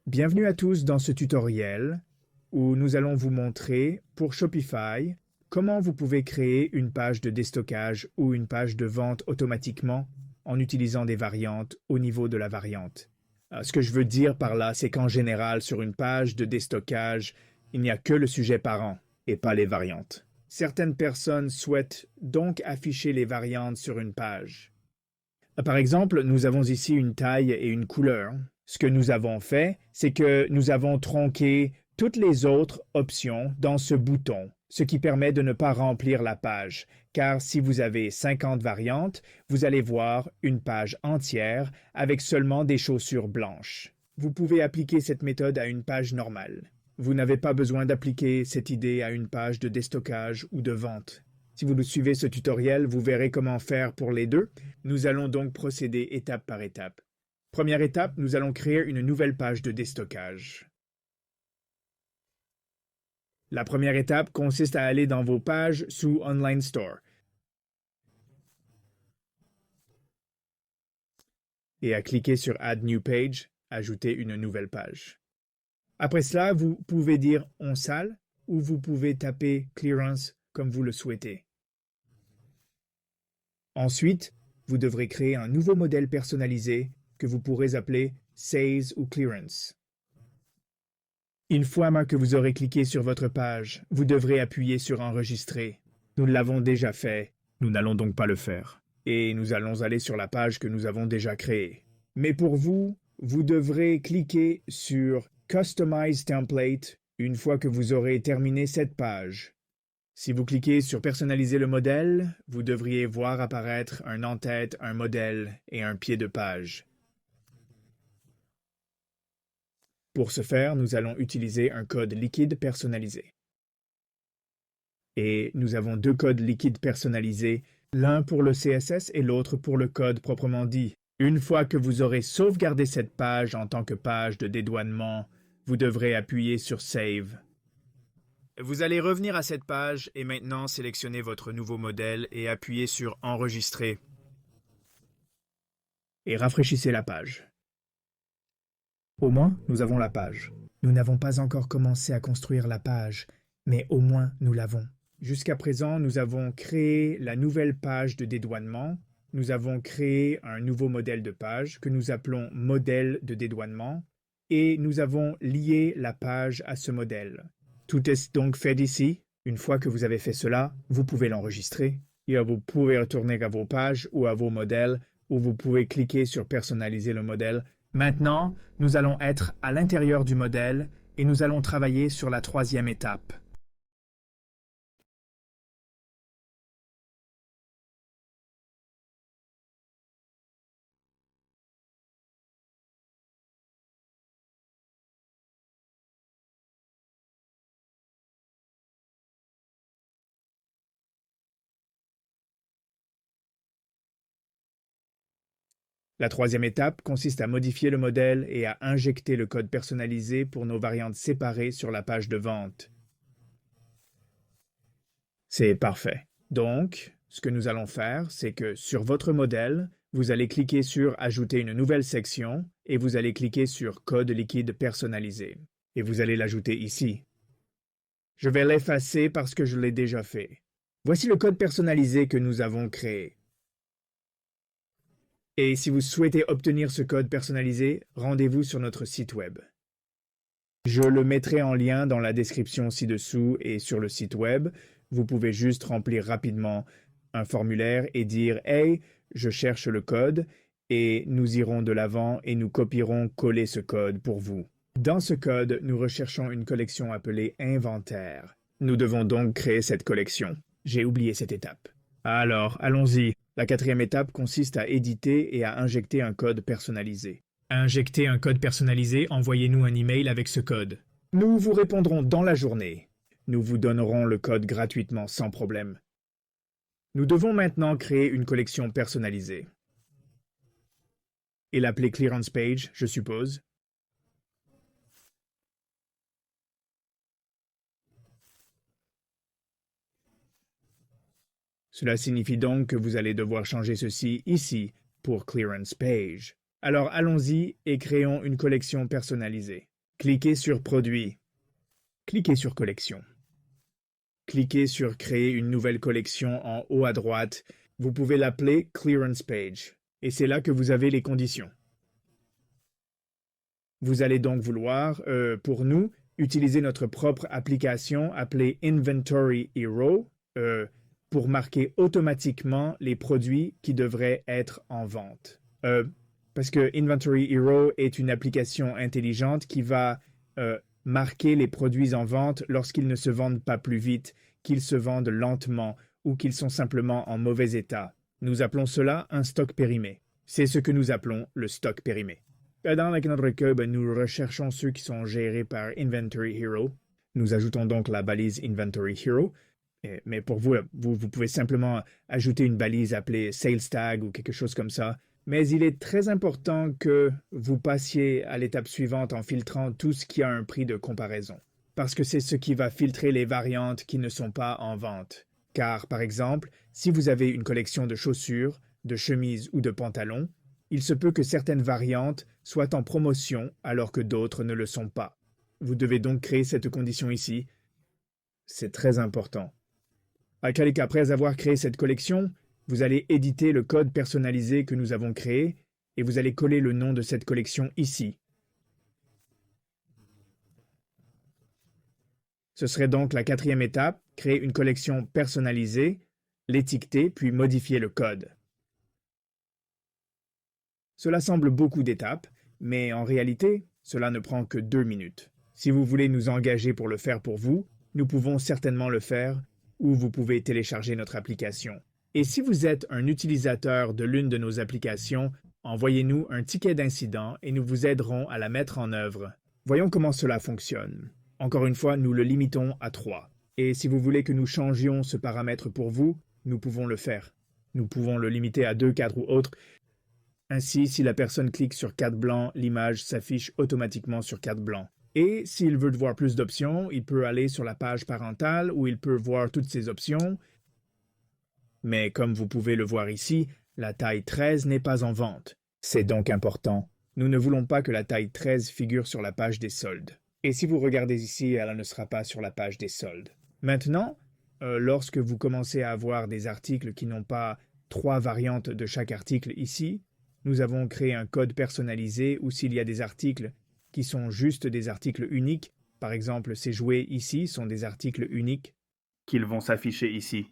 Bienvenue à tous dans ce tutoriel où nous allons vous montrer pour Shopify comment vous pouvez créer une page de déstockage ou une page de vente automatiquement en utilisant des variantes au niveau de la variante. Ce que je veux dire par là, c'est qu'en général, sur une page de déstockage, il n'y a que le sujet parent et pas les variantes. Certaines personnes souhaitent donc afficher les variantes sur une page. Par exemple, nous avons ici une taille et une couleur. Ce que nous avons fait, c'est que nous avons tronqué toutes les autres options dans ce bouton, ce qui permet de ne pas remplir la page, car si vous avez 50 variantes, vous allez voir une page entière avec seulement des chaussures blanches. Vous pouvez appliquer cette méthode à une page normale. Vous n'avez pas besoin d'appliquer cette idée à une page de déstockage ou de vente. Si vous suivez ce tutoriel, vous verrez comment faire pour les deux. Nous allons donc procéder étape par étape. Première étape, nous allons créer une nouvelle page de déstockage. La première étape consiste à aller dans vos pages sous Online Store et à cliquer sur Add New Page, ajouter une nouvelle page. Après cela, vous pouvez dire On sale ou vous pouvez taper Clearance comme vous le souhaitez. Ensuite, vous devrez créer un nouveau modèle personnalisé que vous pourrez appeler Sales ou Clearance. Une fois que vous aurez cliqué sur votre page, vous devrez appuyer sur Enregistrer. Nous l'avons déjà fait, nous n'allons donc pas le faire. Et nous allons aller sur la page que nous avons déjà créée. Mais pour vous, vous devrez cliquer sur Customize Template une fois que vous aurez terminé cette page. Si vous cliquez sur Personnaliser le modèle, vous devriez voir apparaître un en-tête, un modèle et un pied de page. Pour ce faire, nous allons utiliser un code liquide personnalisé. Et nous avons deux codes liquides personnalisés, l'un pour le CSS et l'autre pour le code proprement dit. Une fois que vous aurez sauvegardé cette page en tant que page de dédouanement, vous devrez appuyer sur Save. Vous allez revenir à cette page et maintenant sélectionner votre nouveau modèle et appuyer sur Enregistrer. Et rafraîchissez la page. Au moins, nous avons la page. Nous n'avons pas encore commencé à construire la page, mais au moins nous l'avons. Jusqu'à présent, nous avons créé la nouvelle page de dédouanement. Nous avons créé un nouveau modèle de page que nous appelons modèle de dédouanement et nous avons lié la page à ce modèle. Tout est donc fait ici. Une fois que vous avez fait cela, vous pouvez l'enregistrer et vous pouvez retourner à vos pages ou à vos modèles où vous pouvez cliquer sur Personnaliser le modèle. Maintenant, nous allons être à l'intérieur du modèle et nous allons travailler sur la troisième étape. La troisième étape consiste à modifier le modèle et à injecter le code personnalisé pour nos variantes séparées sur la page de vente. C'est parfait. Donc, ce que nous allons faire, c'est que sur votre modèle, vous allez cliquer sur Ajouter une nouvelle section et vous allez cliquer sur Code liquide personnalisé. Et vous allez l'ajouter ici. Je vais l'effacer parce que je l'ai déjà fait. Voici le code personnalisé que nous avons créé. Et si vous souhaitez obtenir ce code personnalisé, rendez-vous sur notre site web. Je le mettrai en lien dans la description ci-dessous et sur le site web. Vous pouvez juste remplir rapidement un formulaire et dire « Hey, je cherche le code » et nous irons de l'avant et nous copierons-coller ce code pour vous. Dans ce code, nous recherchons une collection appelée « Inventaire ». Nous devons donc créer cette collection. J'ai oublié cette étape. Alors, allons-y. La quatrième étape consiste à éditer et à injecter un code personnalisé. Injecter un code personnalisé, envoyez-nous un email avec ce code. Nous vous répondrons dans la journée. Nous vous donnerons le code gratuitement sans problème. Nous devons maintenant créer une collection personnalisée. Et l'appeler Clearance Page, je suppose. Cela signifie donc que vous allez devoir changer ceci ici pour Clearance Page. Alors allons-y et créons une collection personnalisée. Cliquez sur Produit. Cliquez sur Collection. Cliquez sur Créer une nouvelle collection en haut à droite. Vous pouvez l'appeler Clearance Page. Et c'est là que vous avez les conditions. Vous allez donc vouloir, pour nous, utiliser notre propre application appelée Inventory Hero pour marquer automatiquement les produits qui devraient être en vente. Parce que Inventory Hero est une application intelligente qui va marquer les produits en vente lorsqu'ils ne se vendent pas plus vite, qu'ils se vendent lentement ou qu'ils sont simplement en mauvais état. Nous appelons cela un stock périmé. C'est ce que nous appelons le stock périmé. Dans notre recueil, nous recherchons ceux qui sont gérés par Inventory Hero. Nous ajoutons donc la balise Inventory Hero. Mais pour vous, vous pouvez simplement ajouter une balise appelée Sales Tag ou quelque chose comme ça. Mais il est très important que vous passiez à l'étape suivante en filtrant tout ce qui a un prix de comparaison. Parce que c'est ce qui va filtrer les variantes qui ne sont pas en vente. Car, par exemple, si vous avez une collection de chaussures, de chemises ou de pantalons, il se peut que certaines variantes soient en promotion alors que d'autres ne le sont pas. Vous devez donc créer cette condition ici. C'est très important. Après avoir créé cette collection, vous allez éditer le code personnalisé que nous avons créé et vous allez coller le nom de cette collection ici. Ce serait donc la quatrième étape, créer une collection personnalisée, l'étiqueter puis modifier le code. Cela semble beaucoup d'étapes, mais en réalité, cela ne prend que 2 minutes. Si vous voulez nous engager pour le faire pour vous, nous pouvons certainement le faire, ou vous pouvez télécharger notre application. Et si vous êtes un utilisateur de l'une de nos applications, envoyez-nous un ticket d'incident et nous vous aiderons à la mettre en œuvre. Voyons comment cela fonctionne. Encore une fois, nous le limitons à 3. Et si vous voulez que nous changions ce paramètre pour vous, nous pouvons le faire. Nous pouvons le limiter à 2, 4 ou autres. Ainsi, si la personne clique sur 4 blancs, l'image s'affiche automatiquement sur 4 blancs. Et s'il veut voir plus d'options, il peut aller sur la page parentale où il peut voir toutes ces options. Mais comme vous pouvez le voir ici, la taille 13 n'est pas en vente. C'est donc important. Nous ne voulons pas que la taille 13 figure sur la page des soldes. Et si vous regardez ici, elle ne sera pas sur la page des soldes. Maintenant, lorsque vous commencez à avoir des articles qui n'ont pas 3 variantes de chaque article ici, nous avons créé un code personnalisé où s'il y a des articles qui sont juste des articles uniques, par exemple ces jouets ici sont des articles uniques, qu'ils vont s'afficher ici.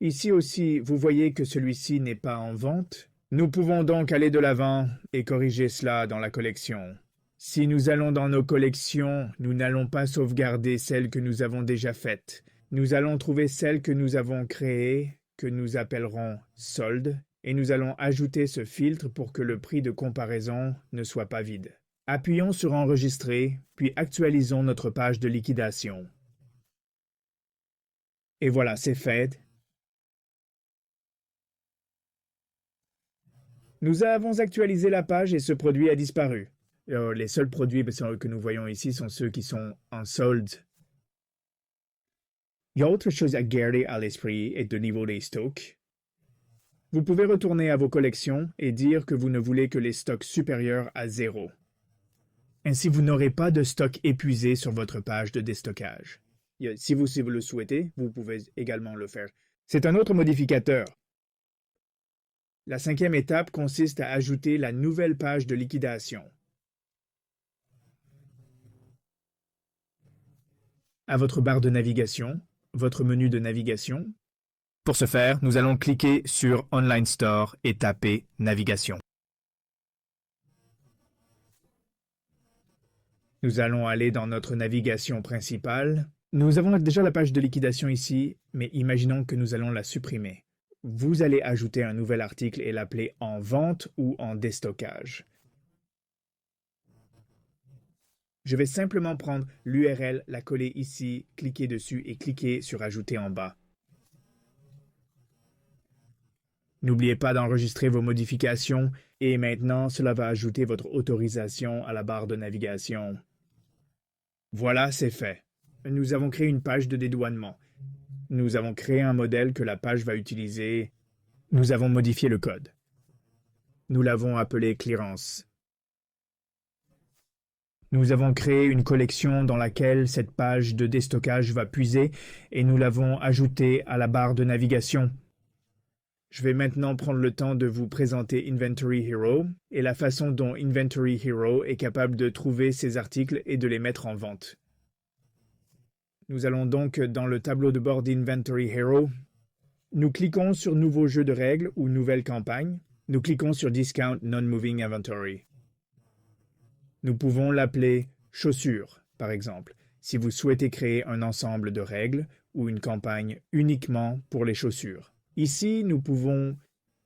Ici aussi, vous voyez que celui-ci n'est pas en vente. Nous pouvons donc aller de l'avant et corriger cela dans la collection. Si nous allons dans nos collections, nous n'allons pas sauvegarder celles que nous avons déjà faites. Nous allons trouver celles que nous avons créées, que nous appellerons soldes, et nous allons ajouter ce filtre pour que le prix de comparaison ne soit pas vide. Appuyons sur Enregistrer, puis actualisons notre page de liquidation. Et voilà, c'est fait. Nous avons actualisé la page et ce produit a disparu. Les seuls produits que nous voyons ici sont ceux qui sont en solde. Il y a autre chose à garder à l'esprit et de niveau des stocks. Vous pouvez retourner à vos collections et dire que vous ne voulez que les stocks supérieurs à 0. Ainsi, vous n'aurez pas de stock épuisé sur votre page de déstockage. Si vous le souhaitez, vous pouvez également le faire. C'est un autre modificateur. La 5e étape consiste à ajouter la nouvelle page de liquidation. À votre barre de navigation, votre menu de navigation. Pour ce faire, nous allons cliquer sur Online Store et taper Navigation. Nous allons aller dans notre navigation principale. Nous avons déjà la page de liquidation ici, mais imaginons que nous allons la supprimer. Vous allez ajouter un nouvel article et l'appeler en vente ou en déstockage. Je vais simplement prendre l'URL, la coller ici, cliquer dessus et cliquer sur Ajouter en bas. N'oubliez pas d'enregistrer vos modifications et maintenant cela va ajouter votre autorisation à la barre de navigation. Voilà, c'est fait. Nous avons créé une page de dédouanement. Nous avons créé un modèle que la page va utiliser. Nous avons modifié le code. Nous l'avons appelé Clearance. Nous avons créé une collection dans laquelle cette page de déstockage va puiser et nous l'avons ajoutée à la barre de navigation. Je vais maintenant prendre le temps de vous présenter Inventory Hero et la façon dont Inventory Hero est capable de trouver ces articles et de les mettre en vente. Nous allons donc dans le tableau de bord d'Inventory Hero. Nous cliquons sur Nouveau jeu de règles ou Nouvelle campagne. Nous cliquons sur Discount Non-Moving Inventory. Nous pouvons l'appeler chaussures, par exemple, si vous souhaitez créer un ensemble de règles ou une campagne uniquement pour les chaussures. Ici, nous pouvons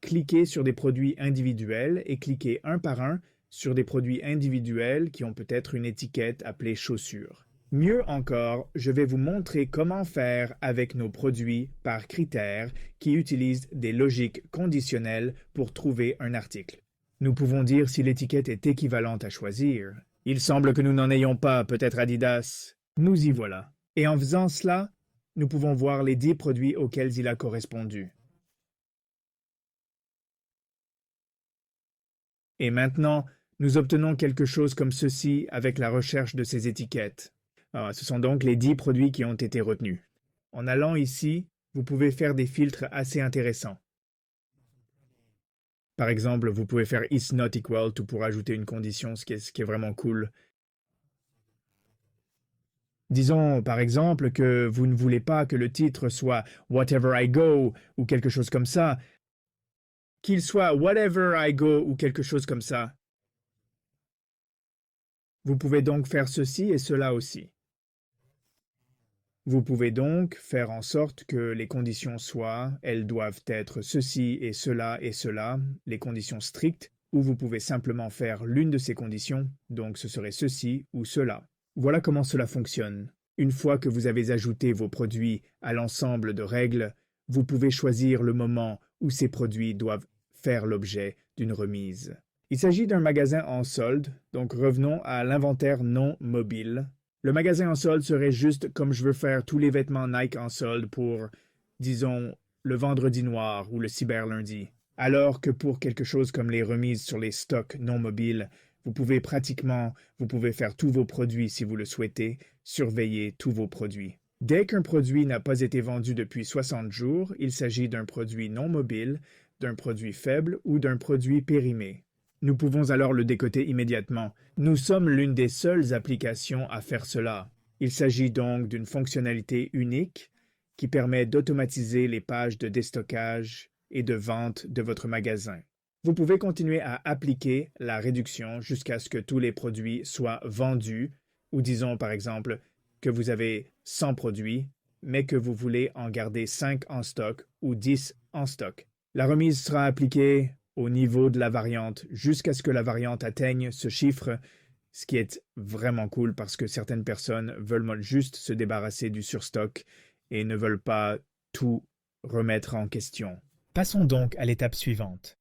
cliquer sur des produits individuels et cliquer un par un sur des produits individuels qui ont peut-être une étiquette appelée chaussures. Mieux encore, je vais vous montrer comment faire avec nos produits par critères qui utilisent des logiques conditionnelles pour trouver un article. Nous pouvons dire si l'étiquette est équivalente à choisir. Il semble que nous n'en ayons pas, peut-être Adidas. Nous y voilà. Et en faisant cela, nous pouvons voir les 10 produits auxquels il a correspondu. Et maintenant, nous obtenons quelque chose comme ceci avec la recherche de ces étiquettes. Ce sont donc les 10 produits qui ont été retenus. En allant ici, vous pouvez faire des filtres assez intéressants. Par exemple, vous pouvez faire is not equal to pour ajouter une condition, ce qui est vraiment cool. Disons, par exemple, que vous ne voulez pas que le titre soit Whatever I Go ou quelque chose comme ça. Qu'il soit Whatever I Go ou quelque chose comme ça. Vous pouvez donc faire ceci et cela aussi. Vous pouvez donc faire en sorte que les conditions soient, elles doivent être ceci et cela, les conditions strictes, ou vous pouvez simplement faire l'une de ces conditions, donc ce serait ceci ou cela. Voilà comment cela fonctionne. Une fois que vous avez ajouté vos produits à l'ensemble de règles, vous pouvez choisir le moment où ces produits doivent faire l'objet d'une remise. Il s'agit d'un magasin en solde, donc revenons à l'inventaire non mobile. Le magasin en solde serait juste comme je veux faire tous les vêtements Nike en solde pour, disons, le vendredi noir ou le cyberlundi. Alors que pour quelque chose comme les remises sur les stocks non mobiles, vous pouvez faire tous vos produits si vous le souhaitez, surveiller tous vos produits. Dès qu'un produit n'a pas été vendu depuis 60 jours, il s'agit d'un produit non mobile, d'un produit faible ou d'un produit périmé. Nous pouvons alors le décoder immédiatement. Nous sommes l'une des seules applications à faire cela. Il s'agit donc d'une fonctionnalité unique qui permet d'automatiser les pages de déstockage et de vente de votre magasin. Vous pouvez continuer à appliquer la réduction jusqu'à ce que tous les produits soient vendus, ou disons par exemple que vous avez 100 produits, mais que vous voulez en garder 5 en stock ou 10 en stock. La remise sera appliquée au niveau de la variante jusqu'à ce que la variante atteigne ce chiffre, ce qui est vraiment cool parce que certaines personnes veulent juste se débarrasser du surstock et ne veulent pas tout remettre en question. Passons donc à l'étape suivante.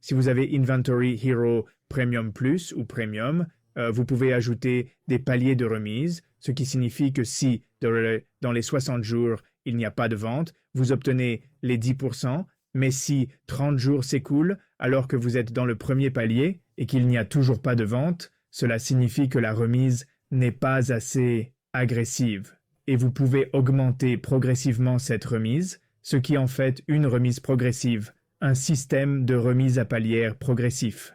Si vous avez Inventory Hero Premium Plus ou Premium, vous pouvez ajouter des paliers de remise, ce qui signifie que si dans les 60 jours, il n'y a pas de vente, vous obtenez les 10%, mais si 30 jours s'écoulent alors que vous êtes dans le premier palier et qu'il n'y a toujours pas de vente, cela signifie que la remise n'est pas assez agressive. Et vous pouvez augmenter progressivement cette remise, ce qui en fait une remise progressive, un système de remise à paliers progressif.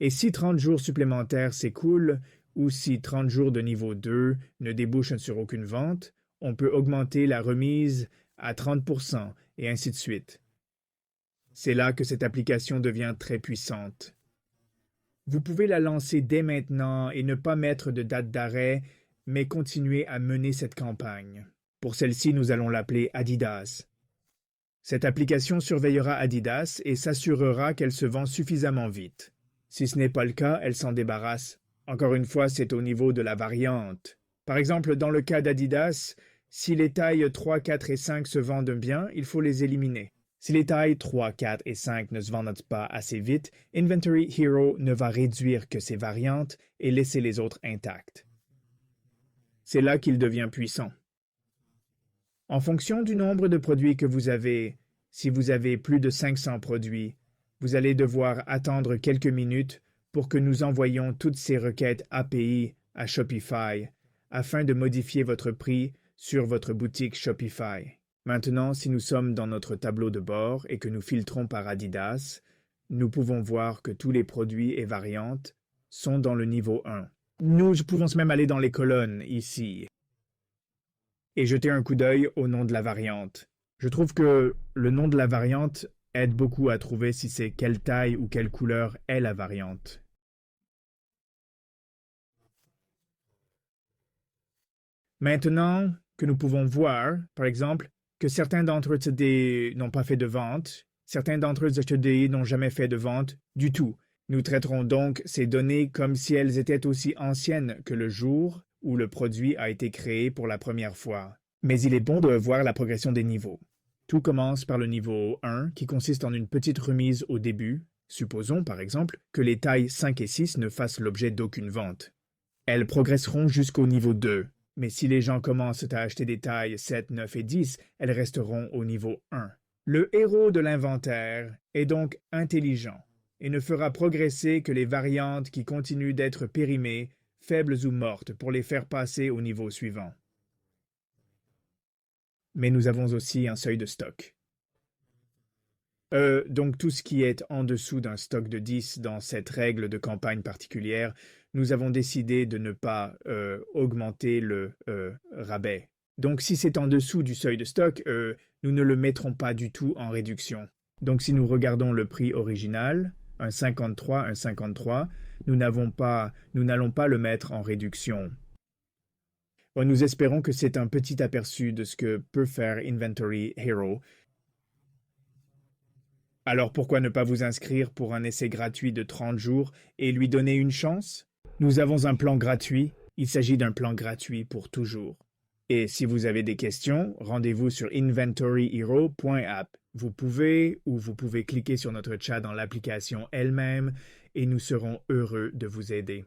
Et si 30 jours supplémentaires s'écoulent, ou si 30 jours de niveau 2 ne débouchent sur aucune vente, on peut augmenter la remise à 30% et ainsi de suite. C'est là que cette application devient très puissante. Vous pouvez la lancer dès maintenant et ne pas mettre de date d'arrêt, mais continuer à mener cette campagne. Pour celle-ci, nous allons l'appeler Adidas. Cette application surveillera Adidas et s'assurera qu'elle se vend suffisamment vite. Si ce n'est pas le cas, elle s'en débarrasse. Encore une fois, c'est au niveau de la variante. Par exemple, dans le cas d'Adidas, si les tailles 3, 4 et 5 se vendent bien, il faut les éliminer. Si les tailles 3, 4 et 5 ne se vendent pas assez vite, Inventory Hero ne va réduire que ces variantes et laisser les autres intactes. C'est là qu'il devient puissant. En fonction du nombre de produits que vous avez, Si vous avez plus de 500 produits, vous allez devoir attendre quelques minutes pour que nous envoyions toutes ces requêtes API à Shopify afin de modifier votre prix sur votre boutique Shopify. Maintenant, si nous sommes dans notre tableau de bord et que nous filtrons par Adidas, nous pouvons voir que tous les produits et variantes sont dans le niveau 1. Nous pouvons même aller dans les colonnes ici et jeter un coup d'œil au nom de la variante. Je trouve que le nom de la variante aide beaucoup à trouver si c'est quelle taille ou quelle couleur est la variante. Maintenant que nous pouvons voir, par exemple, que certains d'entre eux n'ont pas fait de vente, certains d'entre eux n'ont jamais fait de vente du tout. Nous traiterons donc ces données comme si elles étaient aussi anciennes que le jour où le produit a été créé pour la première fois. Mais il est bon de voir la progression des niveaux. Tout commence par le niveau 1 qui consiste en une petite remise au début. Supposons, par exemple, que les tailles 5 et 6 ne fassent l'objet d'aucune vente. Elles progresseront jusqu'au niveau 2. Mais si les gens commencent à acheter des tailles 7, 9 et 10, elles resteront au niveau 1. Le héros de l'inventaire est donc intelligent et ne fera progresser que les variantes qui continuent d'être périmées, faibles ou mortes, pour les faire passer au niveau suivant. Mais nous avons aussi un seuil de stock. Donc tout ce qui est en dessous d'un stock de 10 dans cette règle de campagne particulière, nous avons décidé de ne pas augmenter le rabais. Donc si c'est en dessous du seuil de stock, nous ne le mettrons pas du tout en réduction. Donc si nous regardons le prix original, un 53, nous n'allons pas le mettre en réduction. Bon, nous espérons que c'est un petit aperçu de ce que peut faire Inventory Hero. Alors pourquoi ne pas vous inscrire pour un essai gratuit de 30 jours et lui donner une chance? Nous avons un plan gratuit. Il s'agit d'un plan gratuit pour toujours. Et si vous avez des questions, rendez-vous sur inventoryhero.app. Vous pouvez cliquer sur notre chat dans l'application elle-même et nous serons heureux de vous aider.